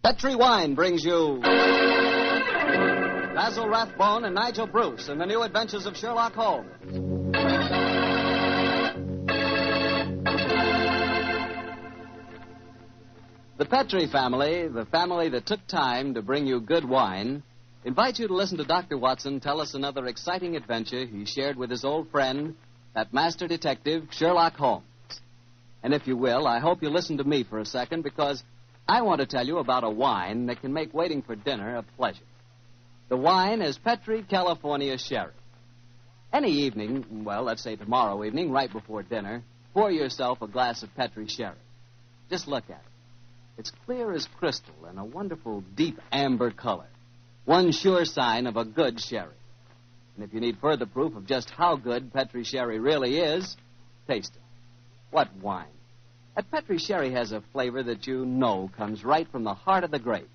Petri Wine brings you Basil Rathbone and Nigel Bruce in the new Adventures of Sherlock Holmes. The Petri family, the family that took time to bring you good wine, invites you to listen to Dr. Watson tell us another exciting adventure he shared with his old friend, that master detective, Sherlock Holmes. And if you will, I hope you'll listen to me for a second, because I want to tell you about a wine that can make waiting for dinner a pleasure. The wine is Petri California Sherry. Any evening, well, let's say tomorrow evening, right before dinner, pour yourself a glass of Petri Sherry. Just look at it. It's clear as crystal and a wonderful deep amber color. One sure sign of a good sherry. And if you need further proof of just how good Petri Sherry really is, taste it. What wine? That Petri Sherry has a flavor that you know comes right from the heart of the grape.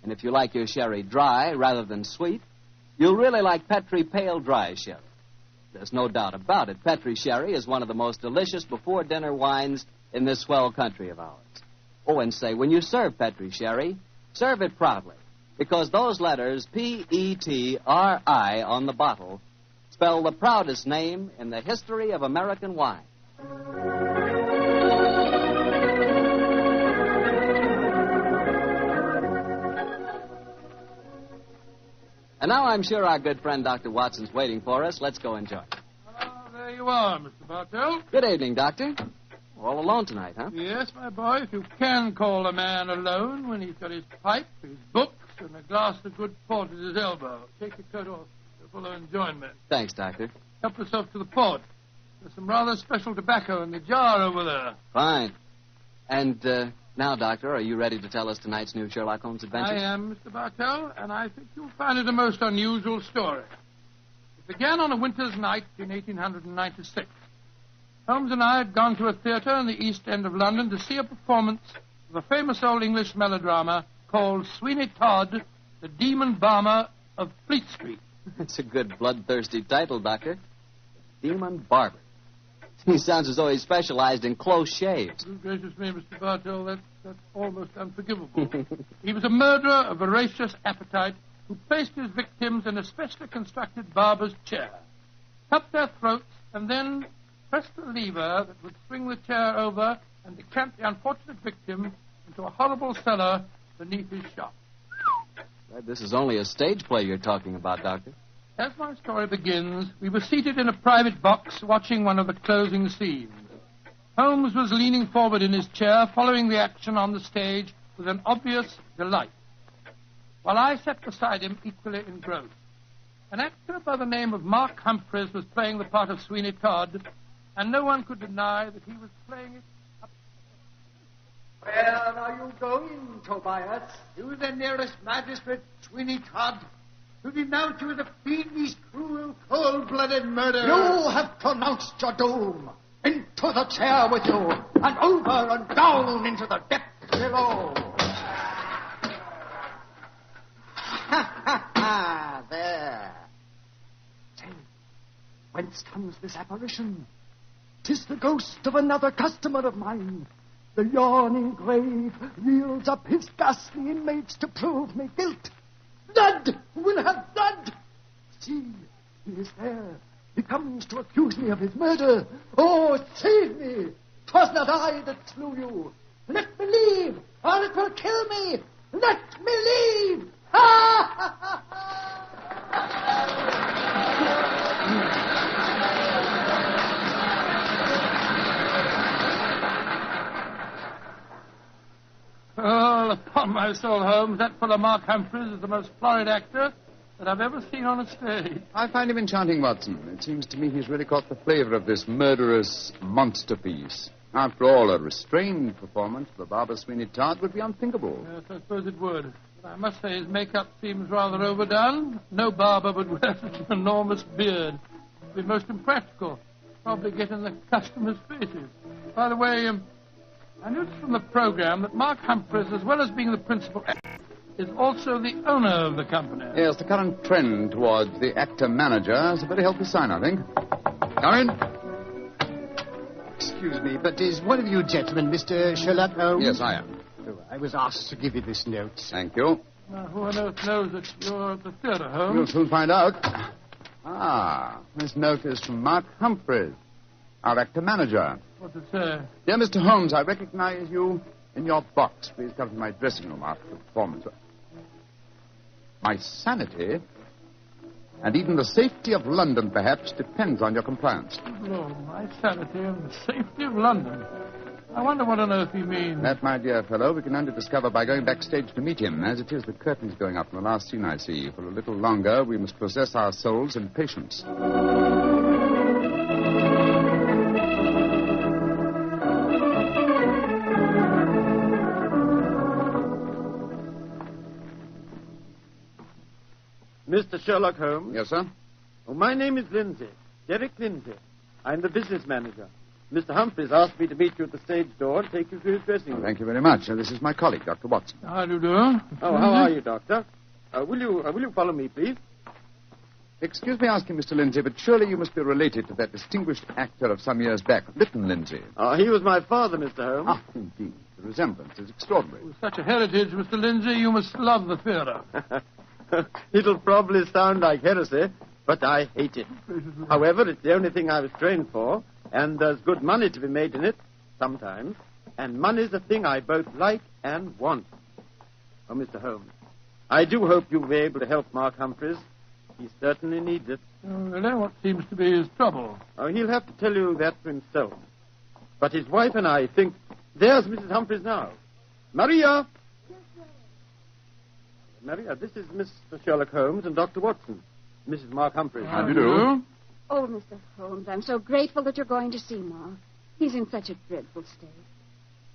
And if you like your sherry dry rather than sweet, you'll really like Petri Pale Dry Sherry. There's no doubt about it. Petri Sherry is one of the most delicious before-dinner wines in this swell country of ours. Oh, and say, when you serve Petri Sherry, serve it proudly, because those letters, Petri, on the bottle, spell the proudest name in the history of American wine. And now I'm sure our good friend Dr. Watson's waiting for us. Let's go enjoy. There you are, Mr. Bartell. Good evening, Doctor. All alone tonight, huh? Yes, my boy, if you can call a man alone when he's got his pipe, his books, and a glass of good port at his elbow. Take your coat off. You're full of enjoyment. Thanks, Doctor. Help yourself to the port. There's some rather special tobacco in the jar over there. Fine. And now, Doctor, are you ready to tell us tonight's new Sherlock Holmes adventure? I am, Mr. Bartell, and I think you'll find it a most unusual story. It began on a winter's night in 1896. Holmes and I had gone to a theatre in the East End of London to see a performance of a famous old English melodrama called Sweeney Todd, the Demon Barber of Fleet Street. That's a good bloodthirsty title, Doctor. Demon Barber. He sounds as though he specialized in close shaves. Good gracious me, Mr. Bartell, that's almost unforgivable. He was a murderer of voracious appetite who placed his victims in a specially constructed barber's chair, cut their throats, and then pressed the lever that would swing the chair over and decamp the unfortunate victim into a horrible cellar beneath his shop. Glad this is only a stage play you're talking about, Doctor. As my story begins, we were seated in a private box watching one of the closing scenes. Holmes was leaning forward in his chair, following the action on the stage with an obvious delight, while I sat beside him equally engrossed. An actor by the name of Mark Humphreys was playing the part of Sweeney Todd, and no one could deny that he was playing it up. Where are you going, Tobias? To the nearest magistrate, Sweeney Todd, to denounce you as a fiendish, cruel, cold-blooded murderer. You have pronounced your doom. Into the chair with you, and over and down into the depths below. Ha! There. Say, whence comes this apparition? 'Tis the ghost of another customer of mine. The yawning grave yields up his ghastly inmates to prove me guilt. Blood! We'll have blood! See, he is there. He comes to accuse me of his murder. Oh, save me! 'Twas not I that slew you. Let me leave, or it will kill me. Let me leave! Ha! Ha! Ha! Oh, upon my soul, Holmes, that fellow Mark Humphreys is the most florid actor that I've ever seen on a stage. I find him enchanting, Watson. It seems to me he's really caught the flavor of this murderous monster piece. After all, a restrained performance of the barber Sweeney Todd would be unthinkable. Yes, I suppose it would. But I must say his makeup seems rather overdone. No barber would wear such an enormous beard. It would be most impractical. Probably get in the customers' faces. By the way, I noticed from the program that Mark Humphreys, as well as being the principal actor, is also the owner of the company. Yes, the current trend towards the actor-manager is a very healthy sign, I think. Come in. Excuse me, but is one of you gentlemen Mr. Sherlock Holmes? Yes, I am. Doctor. I was asked to give you this note. Thank you. Now, who on earth knows that you're at the theatre, Holmes? We'll soon find out. This note is from Mark Humphreys, our actor-manager. What's it say? Dear Mr. Holmes, I recognize you in your box. Please come to my dressing room after the performance. My sanity, and even the safety of London, perhaps, depends on your compliance. Oh, my sanity and the safety of London. I wonder what on earth he means. That, my dear fellow, we can only discover by going backstage to meet him. As it is, the curtain's going up from the last scene I see. For a little longer, we must possess our souls in patience. Mr. Sherlock Holmes? Yes, sir? Oh, my name is Lindsay. Derek Lindsay. I'm the business manager. Mr. Humphreys asked me to meet you at the stage door and take you to his dressing room. Thank you very much. This is my colleague, Dr. Watson. How do you do? Oh, how are you, Doctor? Will you follow me, please? Excuse me asking, Mr. Lindsay, but surely you must be related to that distinguished actor of some years back, Lytton Lindsay. He was my father, Mr. Holmes. Indeed. The resemblance is extraordinary. With such a heritage, Mr. Lindsay, you must love the theatre. It'll probably sound like heresy, but I hate it. However, it's the only thing I was trained for, and there's good money to be made in it, sometimes. And money's a thing I both like and want. Oh, Mr. Holmes, I do hope you'll be able to help Mark Humphreys. He certainly needs it. Oh, really? What seems to be his trouble? Oh, he'll have to tell you that for himself. But his wife and I think... There's Mrs. Humphreys now. Maria! Yes, sir. Maria, this is Mr. Sherlock Holmes and Dr. Watson. Mrs. Mark Humphreys. How do you do? Oh, Mr. Holmes, I'm so grateful that you're going to see Mark. He's in such a dreadful state.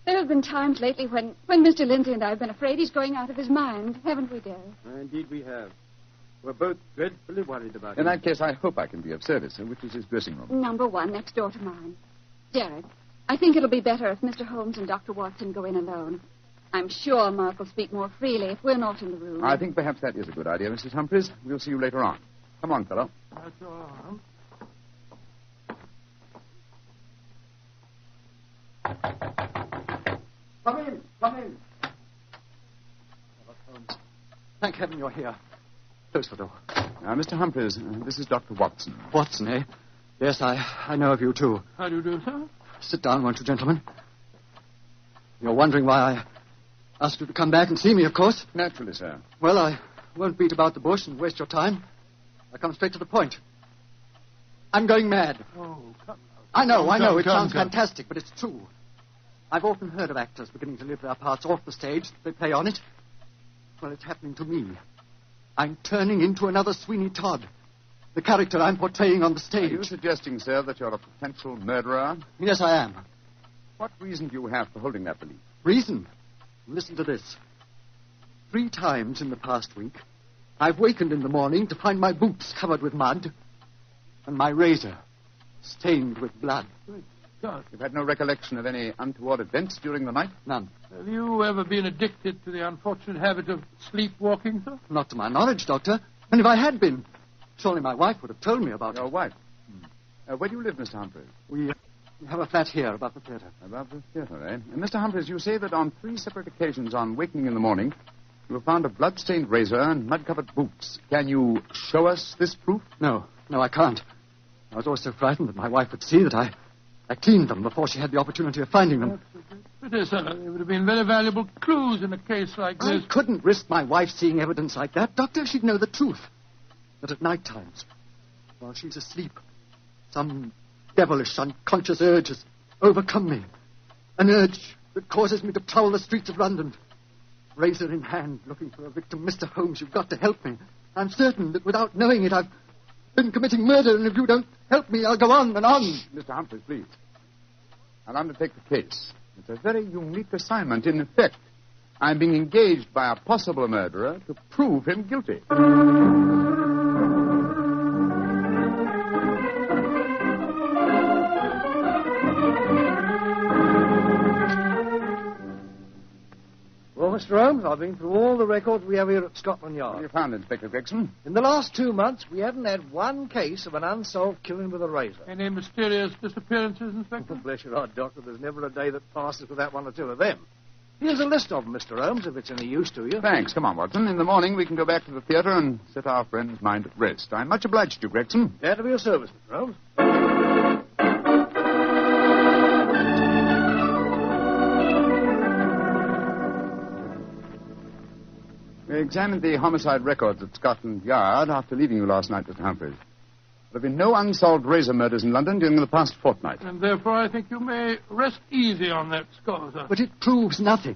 There have been times lately when Mr. Lindsay and I have been afraid he's going out of his mind, haven't we, Derek? Indeed we have. We're both dreadfully worried about him. In that case, I hope I can be of service. Which is his dressing room? Number 1, next door to mine. Derek, I think it'll be better if Mr. Holmes and Dr. Watson go in alone. I'm sure Mark will speak more freely if we're not in the room. I think perhaps that is a good idea, Mrs. Humphreys. We'll see you later on. Come on, fellow. That's all right. Come in, come in. Sherlock Holmes. Thank heaven you're here. Close the door. Mr. Humphreys, this is Dr. Watson. Watson, eh? Yes, I know of you, too. How do you do, sir? Sit down, won't you, gentlemen? You're wondering why I asked you to come back and see me, of course. Naturally, sir. Well, I won't beat about the bush and waste your time. I'll come straight to the point. I'm going mad. Oh, come. I know. It Come. sounds fantastic, but it's true. I've often heard of actors beginning to live their parts off the stage. They play on it. Well, it's happening to me. I'm turning into another Sweeney Todd. The character I'm portraying on the stage. Are you suggesting, sir, that you're a potential murderer? Yes, I am. What reason do you have for holding that belief? Reason? Listen to this. 3 times in the past week, I've wakened in the morning to find my boots covered with mud and my razor stained with blood. God. You've had no recollection of any untoward events during the night? None. Have you ever been addicted to the unfortunate habit of sleepwalking, sir? Not to my knowledge, Doctor. And if I had been, surely my wife would have told me about Your it. wife? Where do you live, Mr. Humphreys? We have a flat here above the theatre. Above the theatre, eh? And Mr. Humphreys, you say that on 3 separate occasions on waking in the morning, you have found a blood-stained razor and mud-covered boots. Can you show us this proof? No, I can't. I was always so frightened that my wife would see that I cleaned them before she had the opportunity of finding them. It is, sir. They would have been very valuable clues in a case like I this. couldn't risk my wife seeing evidence like that. Doctor, she'd know the truth. That at night times, while she's asleep, some devilish, unconscious urge has overcome me. An urge that causes me to prowl the streets of London. Razor in hand, looking for a victim. Mr. Holmes, you've got to help me. I'm certain that without knowing it, I've been committing murder, and if you don't help me, I'll go on and on. Mr. Humphreys, please. I'll undertake the case. It's a very unique assignment. In effect, I'm being engaged by a possible murderer to prove him guilty. Well, Mr. Holmes, I've been through all the records we have here at Scotland What have Yard. you found, Inspector Gregson? In the last 2 months, we haven't had one case of an unsolved killing with a razor. Any mysterious disappearances, Inspector? Bless your heart, Doctor, there's never a day that passes without 1 or 2 of them. Here's a list of them, Mr. Holmes, if it's any use to you. Thanks. Come on, Watson. In the morning, we can go back to the theater and set our friend's mind at rest. I'm much obliged to you, Gregson. Glad to be of service, Mr. Holmes. We examined the homicide records at Scotland Yard after leaving you last night, Mr. Humphreys. There have been no unsolved razor murders in London during the past fortnight. And therefore I think you may rest easy on that score, sir. But it proves nothing.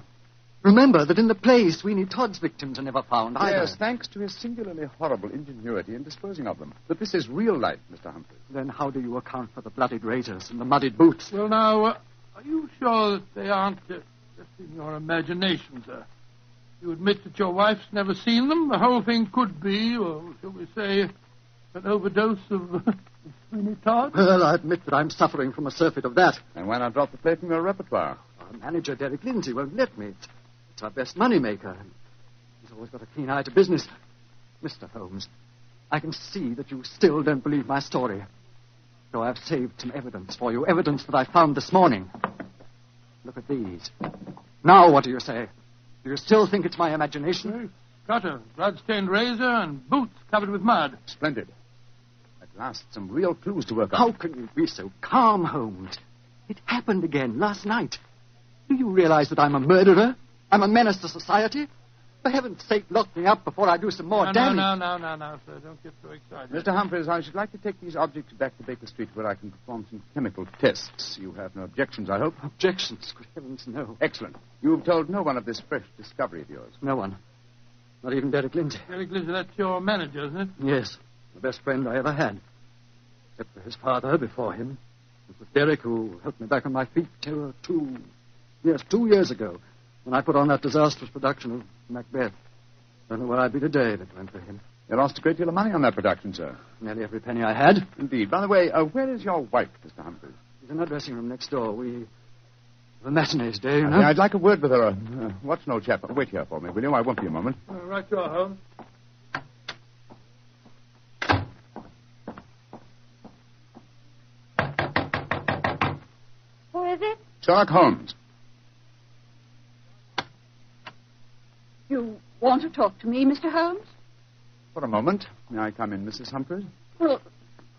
Remember that in the play, Sweeney Todd's victims are never found either. Yes, thanks to his singularly horrible ingenuity in disposing of them. But this is real life, Mr. Humphreys. Then how do you account for the bloodied razors and the muddied boots? Well, now, are you sure that they aren't just in your imagination, sir? You admit that your wife's never seen them? The whole thing could be, or shall we say, an overdose of Sweeney Todd? Well, I admit that I'm suffering from a surfeit of that. And why not drop the play from your repertoire? Our manager, Derek Lindsay, won't let me. It's our best money-maker. He's always got a keen eye to business. Mr. Holmes, I can see that you still don't believe my story. So I've saved some evidence for you, evidence that I found this morning. Look at these. Now what do you say? Do you still think it's my imagination? Cutter, blood-stained razor, and boots covered with mud. Splendid. At last, some real clues to work on. How can you be so calm, Holmes? It happened again last night. Do you realize that I'm a murderer? I'm a menace to society? For heaven's sake, lock me up before I do some more damage. No, sir. Don't get so excited. Mr. Humphreys, I should like to take these objects back to Baker Street where I can perform some chemical tests. You have no objections, I hope? Objections? Good heavens, no. Excellent. You've told no one of this fresh discovery of yours. No one. Not even Derek Lindsay. Derek Lindsay, that's your manager, isn't it? Yes. The best friend I ever had. Except for his father before him. It was Derek who helped me back on my feet 2 years ago, when I put on that disastrous production of Macbeth. Don't know where I'd be today if it weren't for him. You lost a great deal of money on that production, sir. Nearly every penny I had. Indeed. By the way, where is your wife, Mr. Humphreys? She's in her dressing room next door. The matinee's day, you know. I'd like a word with her. Watson, old chap. Wait here for me, will you? I won't be a moment. Right you are, Holmes. Who is it? Sherlock Holmes. You want to talk to me, Mr. Holmes? For a moment. May I come in, Mrs. Humphreys? Well,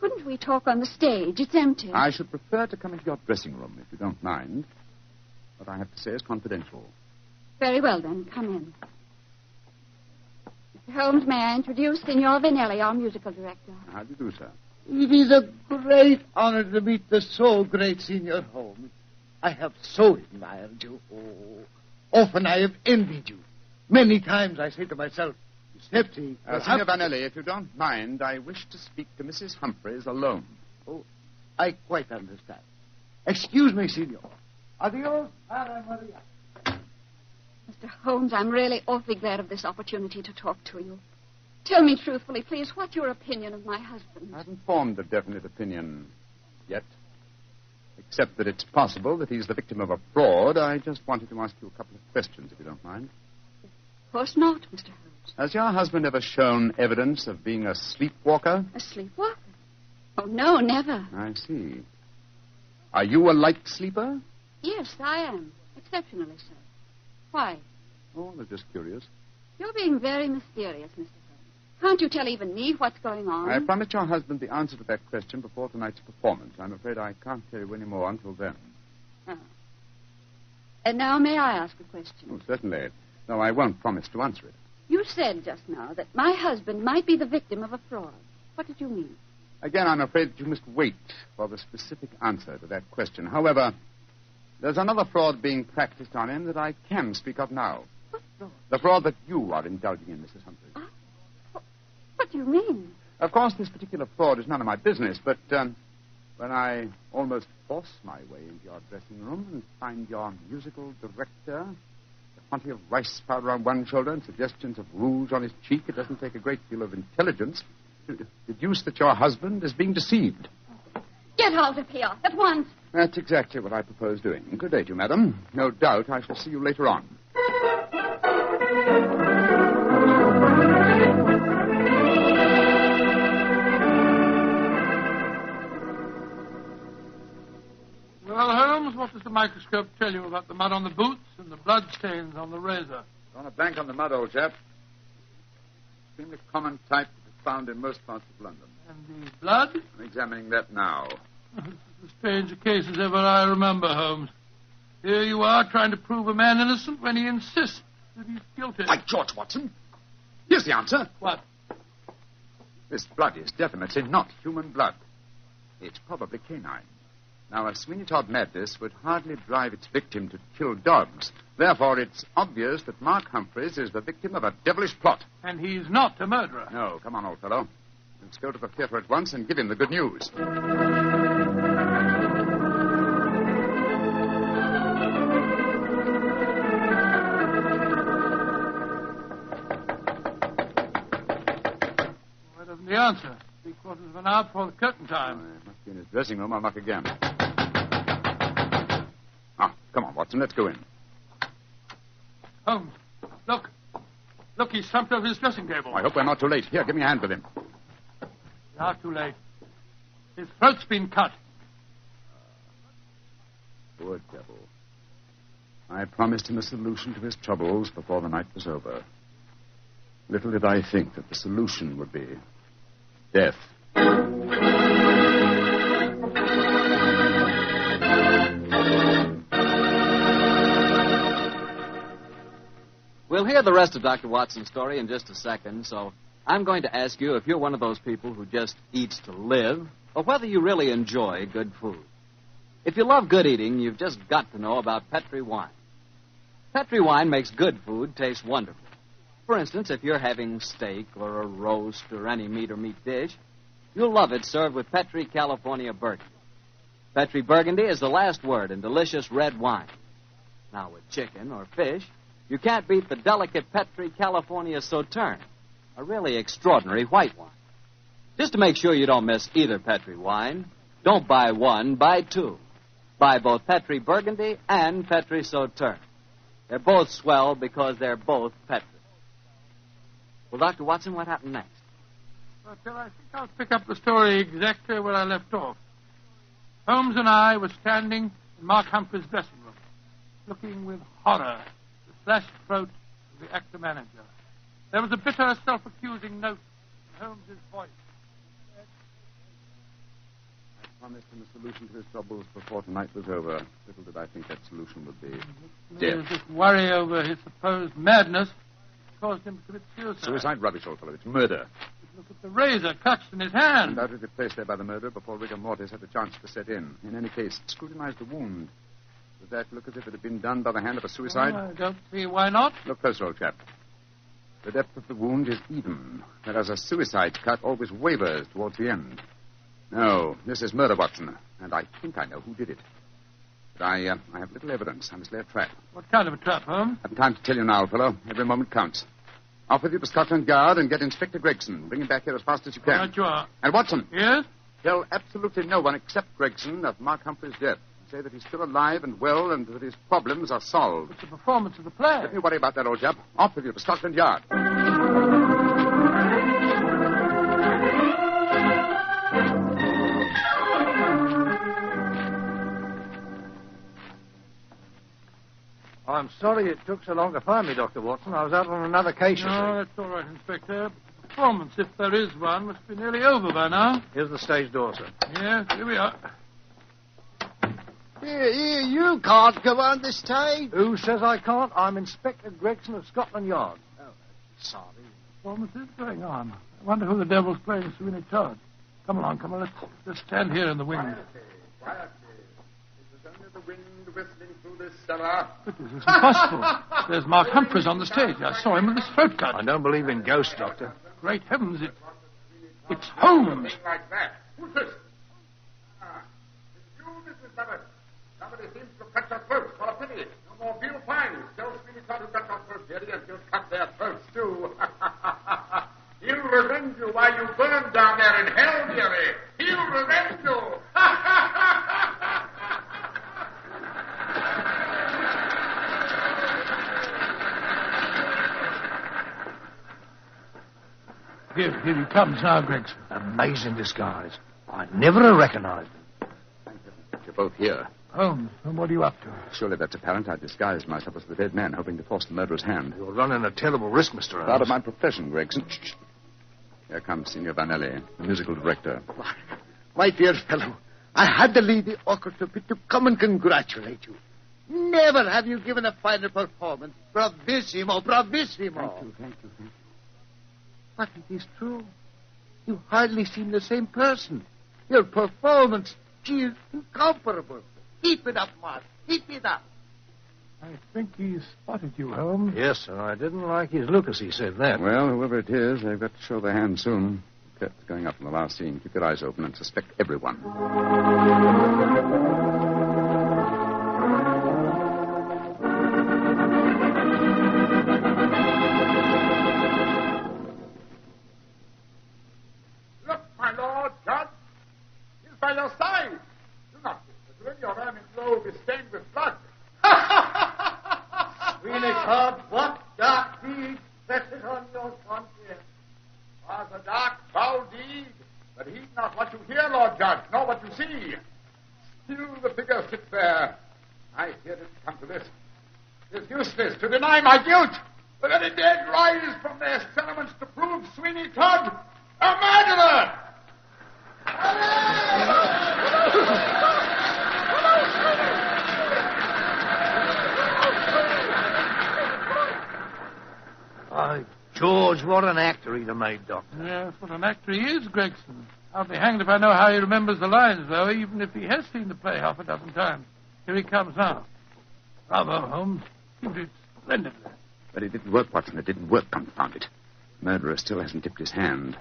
couldn't we talk on the stage? It's empty. I should prefer to come into your dressing room, if you don't mind. What I have to say is confidential. Very well, then. Come in. Mr. Holmes, may I introduce Signor Vanelli, our musical director? How do you do, sir? It is a great honor to meet the so great Senior Holmes. I have so admired you. Oh, often I have envied you. Many times I say to myself, Snipsy... Signor Vanelli, if you don't mind, I wish to speak to Mrs. Humphreys alone. Oh, I quite understand. Excuse me, Signor. Adios, Ana Maria. Mr. Holmes, I'm really awfully glad of this opportunity to talk to you. Tell me truthfully, please, what's your opinion of my husband? I haven't formed a definite opinion yet. Except that it's possible that he's the victim of a fraud. I just wanted to ask you a couple of questions, if you don't mind. Of course not, Mr. Holmes. Has your husband ever shown evidence of being a sleepwalker? A sleepwalker? Oh, no, never. I see. Are you a light sleeper? Yes, I am. Exceptionally so. Why? Oh, I'm just curious. You're being very mysterious, Mr. Holmes. Can't you tell even me what's going on? I promised your husband the answer to that question before tonight's performance. I'm afraid I can't tell you any more until then. Oh. And now may I ask a question? Oh, certainly. No, I won't promise to answer it. You said just now that my husband might be the victim of a fraud. What did you mean? Again, I'm afraid that you must wait for the specific answer to that question. However, there's another fraud being practiced on him that I can speak of now. What fraud? The fraud that you are indulging in, Mrs. Humphreys. What do you mean? Of course, this particular fraud is none of my business, but when I almost force my way into your dressing room and find your musical director, a quantity of rice powder on one shoulder and suggestions of rouge on his cheek, it doesn't take a great deal of intelligence to deduce that your husband is being deceived. Get out of here at once. That's exactly what I propose doing. Good day to you, madam. No doubt I shall see you later on. Well, Holmes, what does the microscope tell you about the mud on the boots and the bloodstains on the razor. On a blank on the mud, old chap. Extremely common type that is found in most parts of London. And the blood? I'm examining that now. It's as strange a case as ever I remember, Holmes. Here you are trying to prove a man innocent when he insists that he's guilty. By George, Watson. Here's the answer. What? This blood is definitely not human blood. It's probably canine. Now, a Sweeney Todd madness would hardly drive its victim to kill dogs. Therefore, it's obvious that Mark Humphreys is the victim of a devilish plot. And he's not a murderer. No, come on, old fellow. Let's go to the theater at once and give him the good news. Why doesn't he answer? 3/4 of an hour before the curtain time. It must be in his dressing room. I'll knock again. Come on, Watson. Let's go in. Holmes, look. Look, he's slumped over his dressing table. I hope we're not too late. Here, give me a hand with him. You are too late. His throat's been cut. Poor devil. I promised him a solution to his troubles before the night was over. Little did I think that the solution would be death. We'll hear the rest of Dr. Watson's story in just a second, so I'm going to ask you if you're one of those people who just eats to live, or whether you really enjoy good food. If you love good eating, you've just got to know about Petri wine. Petri wine makes good food taste wonderful. For instance, if you're having steak or a roast or any meat or meat dish, you'll love it served with Petri California Burgundy. Petri Burgundy is the last word in delicious red wine. Now, with chicken or fish, you can't beat the delicate Petri California Sauterne, a really extraordinary white wine. Just to make sure you don't miss either Petri wine, don't buy one, buy two. Buy both Petri Burgundy and Petri Sauterne. They're both swell because they're both Petri. Well, Dr. Watson, what happened next? Well, I think I'll pick up the story exactly where I left off. Holmes and I were standing in Mark Humphrey's dressing room, looking with horror at the slashed throat of the actor manager. There was a bitter, self-accusing note in Holmes's voice. I promised him a solution to his troubles before tonight was over. Little did I think that solution would be death. This worry over his supposed madness caused him to commit suicide. Suicide? Rubbish, old fellow. It's murder. Look at the razor clutched in his hand. Undoubtedly placed there by the murderer before rigor mortis had a chance to set in. In any case, scrutinize the wound. Does that look as if it had been done by the hand of a suicide? I don't see why not. Look closer, old chap. The depth of the wound is even, whereas a suicide cut always wavers towards the end. No, this is murder, Watson, and I think I know who did it. But I have little evidence. I must lay a trap. What kind of a trap, Holmes? I have time to tell you now, fellow. Every moment counts. Off with you to Scotland Yard and get Inspector Gregson. Bring him back here as fast as you can. Right you are. And Watson. Yes? Tell absolutely no one except Gregson of Mark Humphrey's death. Say that he's still alive and well and that his problems are solved. It's the performance of the play. Don't you worry about that, old chap. Off with you to Scotland Yard. I'm sorry it took so long to find me, Dr. Watson. I was out on another case. No, that's all right, Inspector. The performance, if there is one, must be nearly over by now. Here's the stage door, sir. Yes, here we are. Here, you can't go on the stage. Who says I can't? I'm Inspector Gregson of Scotland Yard. Oh, sorry. The performance is going on. I wonder who the devil's playing Sweeney Todd. Come along. Let's stand here in the wind. Quietly. It was only the wind whistling through this cellar. But this isn't possible. There's Mark Humphreys on the stage. I saw him with his throat cut. I don't believe in ghosts, Doctor. Great heavens, it's Holmes. Something like that. Who's this? It's you, Mrs. Lovett. Somebody seems to have cut your throats. What a pity. No more veal fines. Tell Sweeney Todd who cut your throats, dearie, and he'll cut their throats, too. He'll revenge you while you burn down there in hell, dearie. He'll revenge you. Here he comes now, Gregson. Amazing disguise. I never have recognized him. You're both here. Holmes, what are you up to? Surely that's apparent. I disguised myself as the dead man, hoping to force the murderer's hand. You're running a terrible risk, Mr. Holmes. Part of my profession, Gregson. Shh. Here comes Signor Vanelli, the musical director. My dear fellow, I had to leave the orchestra pit to come and congratulate you. Never have you given a finer performance. Bravissimo, bravissimo. Thank you. But it is true. You hardly seem the same person. Your performance, she is incomparable. Keep it up, Mark. Keep it up. I think he spotted you, Holmes. Yes, sir. I didn't like his look as he said that. Well, whoever it is, they've got to show their hand soon. Curtain's going up in the last scene. Keep your eyes open and suspect everyone. Look, my lord, Judge. He's by your side. Do not disagree. Your ermine robe is stained with blood. Sweeney Todd, what dark deed presses on your conscience? Was a dark, foul deed, but heed not what you hear, Lord Judge, nor what you see. Still the figure sits there. I fear it come to this. It is useless to deny my guilt. The very dead rise from their settlements to prove Sweeney Todd a murderer. By George, what an actor he'd have made, Doctor. Yes, what an actor he is, Gregson. I'll be hanged if I know how he remembers the lines, though, even if he has seen the play half a dozen times. Here he comes now. Bravo, Holmes. You did splendidly. But it didn't work, Watson. It didn't work, confound it. Murderer still hasn't tipped his hand.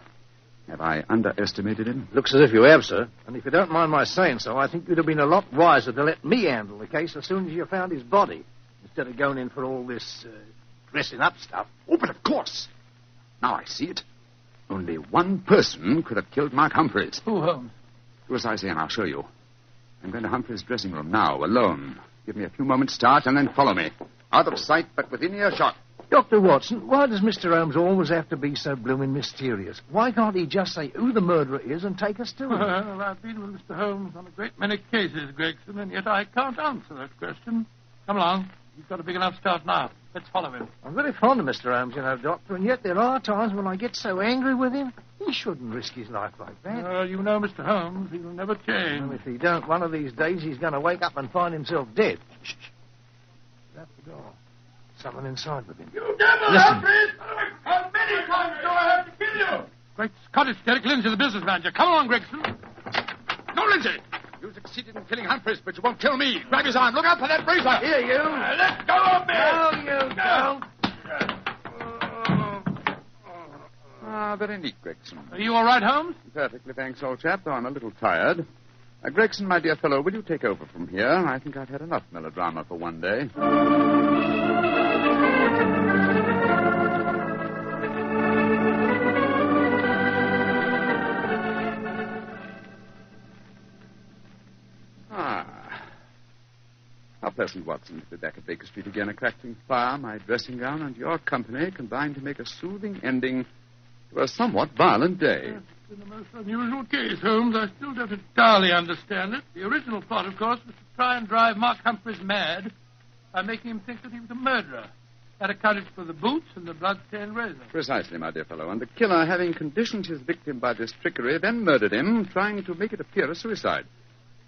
Have I underestimated him? Looks as if you have, sir. And if you don't mind my saying so, I think you'd have been a lot wiser to let me handle the case as soon as you found his body, instead of going in for all this dressing up stuff. Oh, but of course. Now I see it. Only one person could have killed Mark Humphreys. Who, Holmes? Do as I say, and I'll show you. I'm going to Humphreys' dressing room now, alone. Give me a few moments' start, and then follow me. Out of sight, but within earshot. Dr. Watson, why does Mr. Holmes always have to be so blooming mysterious? Why can't he just say who the murderer is and take us to him? Well, I've been with Mr. Holmes on a great many cases, Gregson, and yet I can't answer that question. Come along. He's got a big enough start now. Let's follow him. I'm very fond of Mr. Holmes, you know, Doctor, and yet there are times when I get so angry with him. He shouldn't risk his life like that. You know Mr. Holmes. He'll never change. Well, if he don't, one of these days he's going to wake up and find himself dead. Shh. That's the door. Someone inside with him. You devil, Humphreys! How many times do I have to kill you? Great Scott, it's Derek Lindsay, the business manager. Come along, Gregson. No, Lindsay! You succeeded in killing Humphreys, but you won't kill me. Grab his arm. Look out for that razor. Here, you. Let go of me! No, you don't. Very neat, Gregson. Are you all right, Holmes? Perfectly, thanks, old chap, though I'm a little tired. Gregson, my dear fellow, will you take over from here? I think I've had enough melodrama for one day. How pleasant, Watson, to be back at Baker Street again. A crackling fire, my dressing gown, and your company combined to make a soothing ending to a somewhat violent day. It's been a most unusual case, Holmes. I still don't entirely understand it. The original plot, of course, was to try and drive Mark Humphreys mad by making him think that he was a murderer. That accounted for the boots and the blood-stained razor. Precisely, my dear fellow. And the killer, having conditioned his victim by this trickery, then murdered him, trying to make it appear a suicide.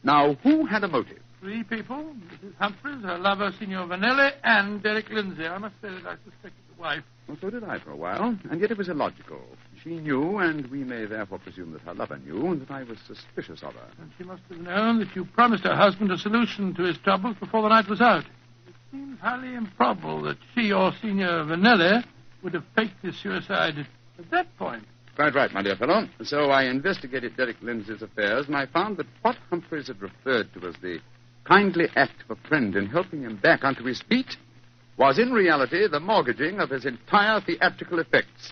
Now, who had a motive? 3 people, Mrs. Humphreys, her lover, Signor Vanelli, and Derek Lindsay. I must say that I suspected the wife. Well, so did I for a while, and yet it was illogical. She knew, and we may therefore presume that her lover knew, that I was suspicious of her. And she must have known that you promised her husband a solution to his troubles before the night was out. It seems highly improbable that she or Signor Vanelli would have faked his suicide at that point. Quite right, my dear fellow. So I investigated Derek Lindsay's affairs, and I found that what Humphreys had referred to as the kindly act of a friend in helping him back onto his feet was in reality the mortgaging of his entire theatrical effects.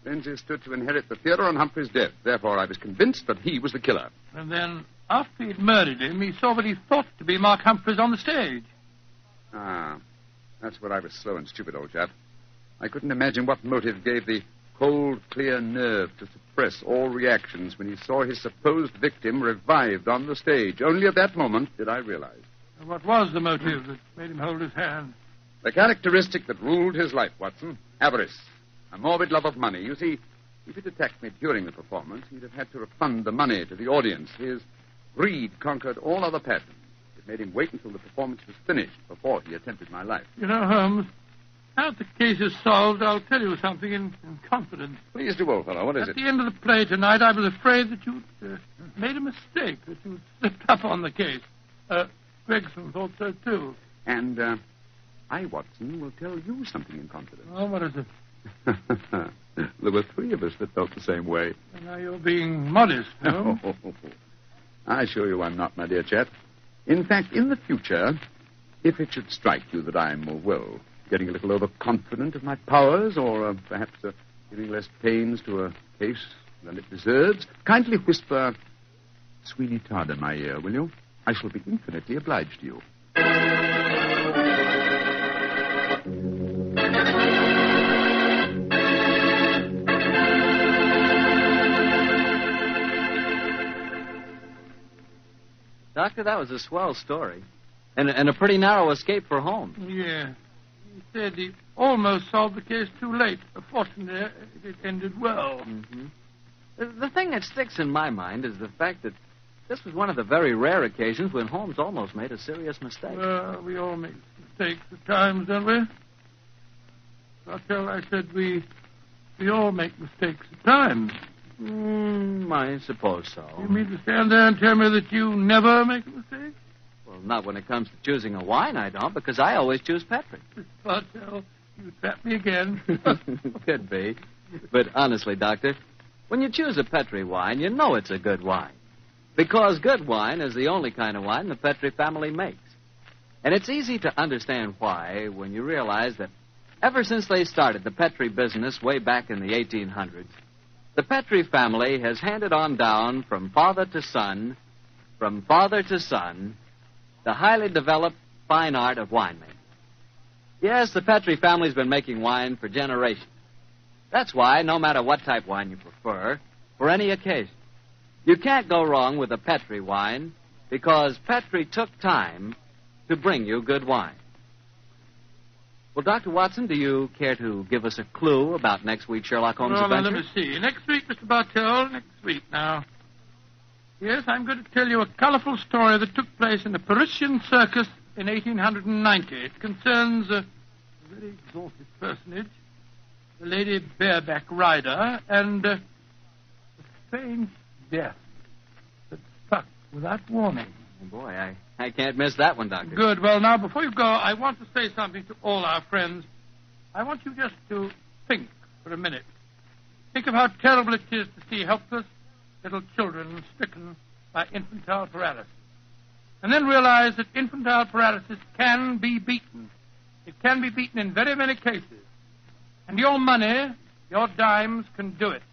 Lindsay stood to inherit the theater on Humphrey's death. Therefore, I was convinced that he was the killer. And then, after he'd murdered him, he saw what he thought to be Mark Humphreys on the stage. Ah, that's where I was slow and stupid, old chap. I couldn't imagine what motive gave the cold, clear nerve to suppress all reactions when he saw his supposed victim revived on the stage. Only at that moment did I realize. What was the motive that made him hold his hand? The characteristic that ruled his life, Watson. Avarice. A morbid love of money. You see, if he'd attacked me during the performance, he'd have had to refund the money to the audience. His greed conquered all other passions. It made him wait until the performance was finished before he attempted my life. You know, Holmes, now that the case is solved, I'll tell you something in confidence. Please do, old fellow. What is At it? the end of the play tonight, I was afraid that you'd made a mistake, that you'd slipped up on the case. Gregson thought so, too. And I, Watson, will tell you something in confidence. Oh, what is it? There were three of us that felt the same way. And now you're being modest, Holmes. I assure you I'm not, my dear chap. In fact, in the future, if it should strike you that I'm, well, getting a little overconfident of my powers, or perhaps giving less pains to a case than it deserves, kindly whisper Sweeney Todd in my ear, will you? I shall be infinitely obliged to you. Doctor, that was a swell story. And a pretty narrow escape for Holmes. Yeah. He said he almost solved the case too late. Fortunately, it ended well. Mm-hmm. The thing that sticks in my mind is the fact that this was one of the very rare occasions when Holmes almost made a serious mistake. We all make mistakes at times, don't we? Bartell, I said we all make mistakes at times. I suppose so. You mean to stand there and tell me that you never make a mistake? Well, not when it comes to choosing a wine, I don't, because I always choose Petri. Bartell, you trapped me again. Could be. But honestly, Doctor, when you choose a Petri wine, you know it's a good wine. Because good wine is the only kind of wine the Petri family makes. And it's easy to understand why when you realize that ever since they started the Petri business way back in the 1800s, the Petri family has handed on down from father to son, the highly developed fine art of winemaking. Yes, the Petri family's been making wine for generations. That's why, no matter what type wine you prefer, for any occasion, you can't go wrong with a Petri wine because Petri took time to bring you good wine. Well, Dr. Watson, do you care to give us a clue about next week's Sherlock Holmes adventure? Let me see. Next week, Mr. Bartell, next week now. Yes, I'm going to tell you a colorful story that took place in the Parisian circus in 1890. It concerns a very exalted personage, the Lady Bareback Rider, and a strange death that struck without warning. Oh, boy, I can't miss that one, Doctor. Good. Well, now, before you go, I want to say something to all our friends. I want you just to think for a minute. Think of how terrible it is to see helpless little children stricken by infantile paralysis. And then realize that infantile paralysis can be beaten. It can be beaten in very many cases. And your money, your dimes, can do it.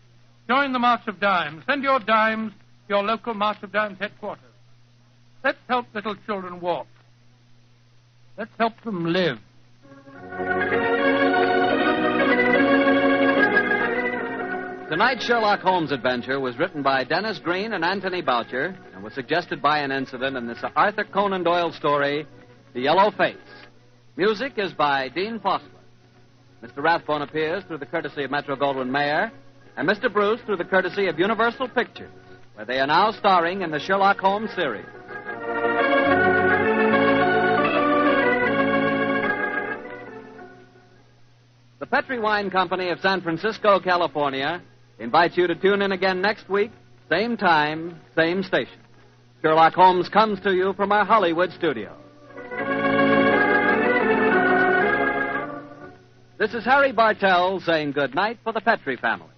Join the March of Dimes. Send your dimes to your local March of Dimes headquarters. Let's help little children walk. Let's help them live. Tonight's Sherlock Holmes adventure was written by Dennis Green and Anthony Boucher and was suggested by an incident in this Arthur Conan Doyle story, The Yellow Face. Music is by Dean Fossler. Mr. Rathbone appears through the courtesy of Metro-Goldwyn-Mayer, and Mr. Bruce through the courtesy of Universal Pictures, where they are now starring in the Sherlock Holmes series. The Petri Wine Company of San Francisco, California, invites you to tune in again next week, same time, same station. Sherlock Holmes comes to you from our Hollywood studio. This is Harry Bartell saying good night for the Petri family.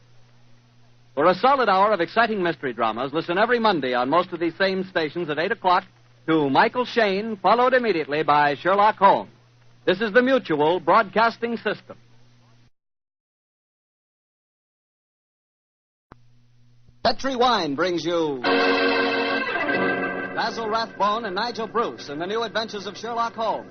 For a solid hour of exciting mystery dramas, listen every Monday on most of these same stations at 8 o'clock to Michael Shayne, followed immediately by Sherlock Holmes. This is the Mutual Broadcasting System. Petri Wine brings you Basil Rathbone and Nigel Bruce in the new Adventures of Sherlock Holmes.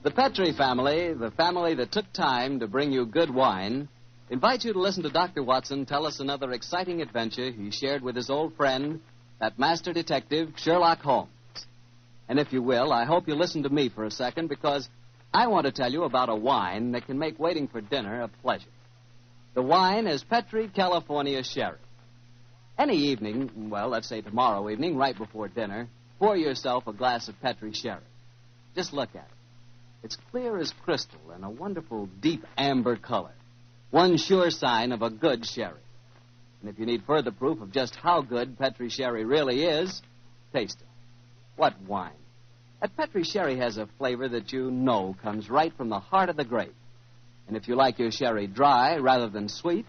The Petri family, the family that took time to bring you good wine, invite you to listen to Dr. Watson tell us another exciting adventure he shared with his old friend, that master detective, Sherlock Holmes. And if you will, I hope you'll listen to me for a second, because I want to tell you about a wine that can make waiting for dinner a pleasure. The wine is Petri California Sherry. Any evening, well, let's say tomorrow evening, right before dinner, pour yourself a glass of Petri Sherry. Just look at it. It's clear as crystal and a wonderful deep amber color. One sure sign of a good sherry. And if you need further proof of just how good Petri Sherry really is, taste it. What wine? That Petri Sherry has a flavor that you know comes right from the heart of the grape. And if you like your sherry dry rather than sweet,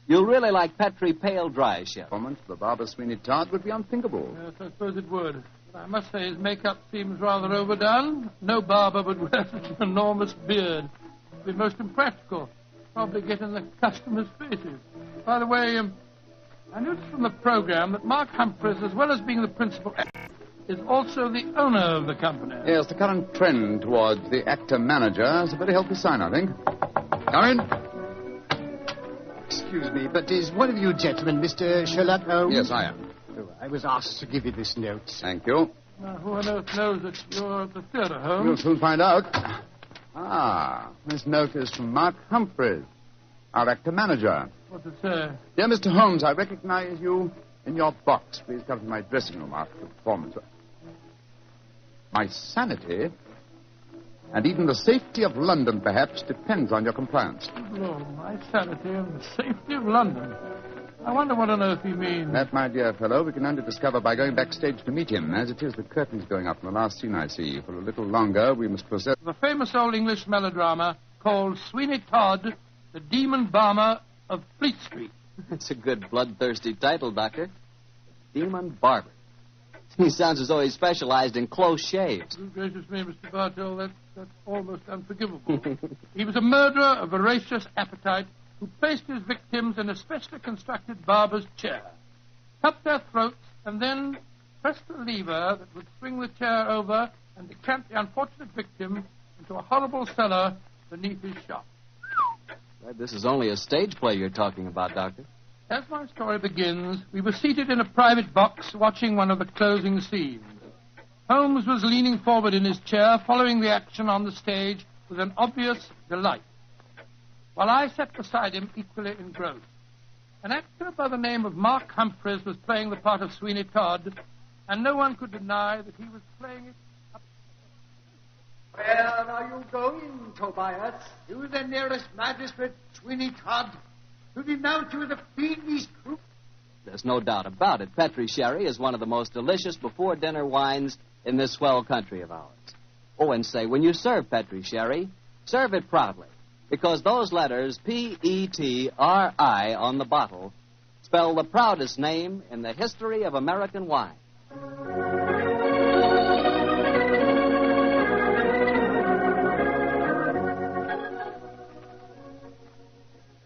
you'll really like Petri Pale Dry Sherry. Performance of the Barber Sweeney Todd would be unthinkable. Yes, I suppose it would. But I must say his makeup seems rather overdone. No barber would wear such an enormous beard. It'd be most impractical. Probably get in the customers' faces. By the way, I noticed from the program that Mark Humphreys, as well as being the principal actor, is also the owner of the company. Yes, the current trend towards the actor-manager is a very healthy sign, I think. Come in. Excuse me, but is one of you gentlemen Mr. Sherlock Holmes? Yes, I am. Oh, I was asked to give you this note. Thank you. Now, who on earth knows that you're at the theater, Holmes? We'll soon find out. Ah, this note is from Mark Humphreys, our actor-manager. What's it say? Dear Mr. Holmes, I recognize you in your box. Please come to my dressing room after the performance. My sanity, and even the safety of London, perhaps, depends on your compliance. Oh, my sanity and the safety of London. I wonder what on earth he means. That, my dear fellow, we can only discover by going backstage to meet him. As it is, the curtain's going up in the last scene I see. For a little longer, we must possess... The famous old English melodrama called Sweeney Todd, the Demon Barber of Fleet Street. That's a good bloodthirsty title, Doctor. Demon Barber. He sounds as though he specialized in close shaves. Oh, gracious me, Mr. Bartell, that's almost unforgivable. He was a murderer of voracious appetite who placed his victims in a specially constructed barber's chair, cut their throats, and then pressed the lever that would swing the chair over and decamp the unfortunate victim into a horrible cellar beneath his shop. This is only a stage play you're talking about, Doctor. As my story begins, we were seated in a private box watching one of the closing scenes. Holmes was leaning forward in his chair, following the action on the stage with an obvious delight, while I sat beside him equally engrossed. An actor by the name of Mark Humphreys was playing the part of Sweeney Todd, and no one could deny that he was playing it up. Where are you going, Tobias? To the nearest magistrate, Sweeney Todd, to denounce you as a fiendish crook. There's no doubt about it. Petri Sherry is one of the most delicious before-dinner wines in this swell country of ours. Oh, and say, when you serve Petri Sherry, serve it proudly, because those letters, P-E-T-R-I, on the bottle spell the proudest name in the history of American wine.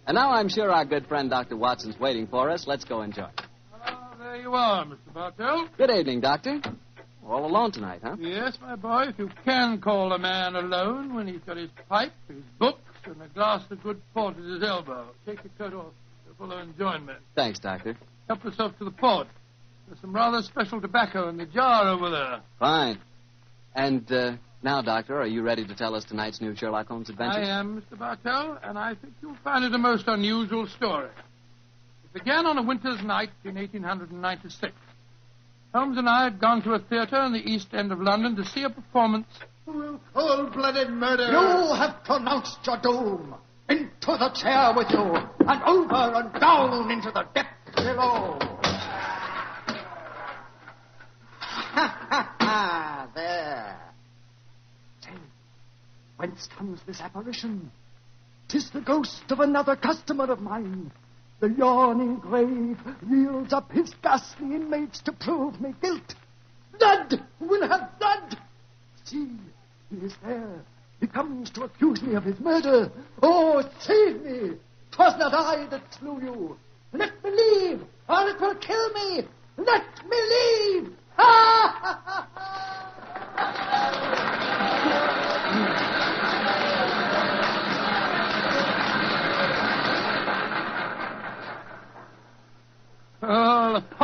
And now I'm sure our good friend Dr. Watson's waiting for us. Let's go enjoy. Ah, there you are, Mr. Bartell. Good evening, Doctor. All alone tonight, huh? Yes, my boy, if you can call a man alone when he's got his pipe, his books, and a glass of good port at his elbow. Take your coat off. You're full of enjoyment. Thanks, Doctor. Help yourself to the port. There's some rather special tobacco in the jar over there. Fine. And now, Doctor, are you ready to tell us tonight's new Sherlock Holmes adventure? I am, Mr. Bartell, and I think you'll find it a most unusual story. It began on a winter's night in 1896. Holmes and I had gone to a theater in the East End of London to see a performance. Cold-blooded murder. You have pronounced your doom. Into the chair with you, and over and down into the depths below. There. Say, whence comes this apparition? 'Tis the ghost of another customer of mine. The yawning grave yields up his ghastly inmates to prove me guilt. Blood will have blood. See, he is there. He comes to accuse me of his murder. Oh, save me. 'Twas not I that slew you. Let me leave, or it will kill me. Let me leave. Ha, ha, ha, ha.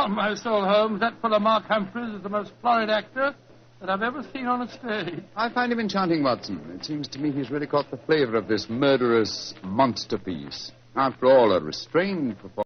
Upon my soul, Holmes, that fellow Mark Humphreys is the most florid actor that I've ever seen on a stage. I find him enchanting, Watson. It seems to me he's really caught the flavor of this murderous monster piece. After all, a restrained performance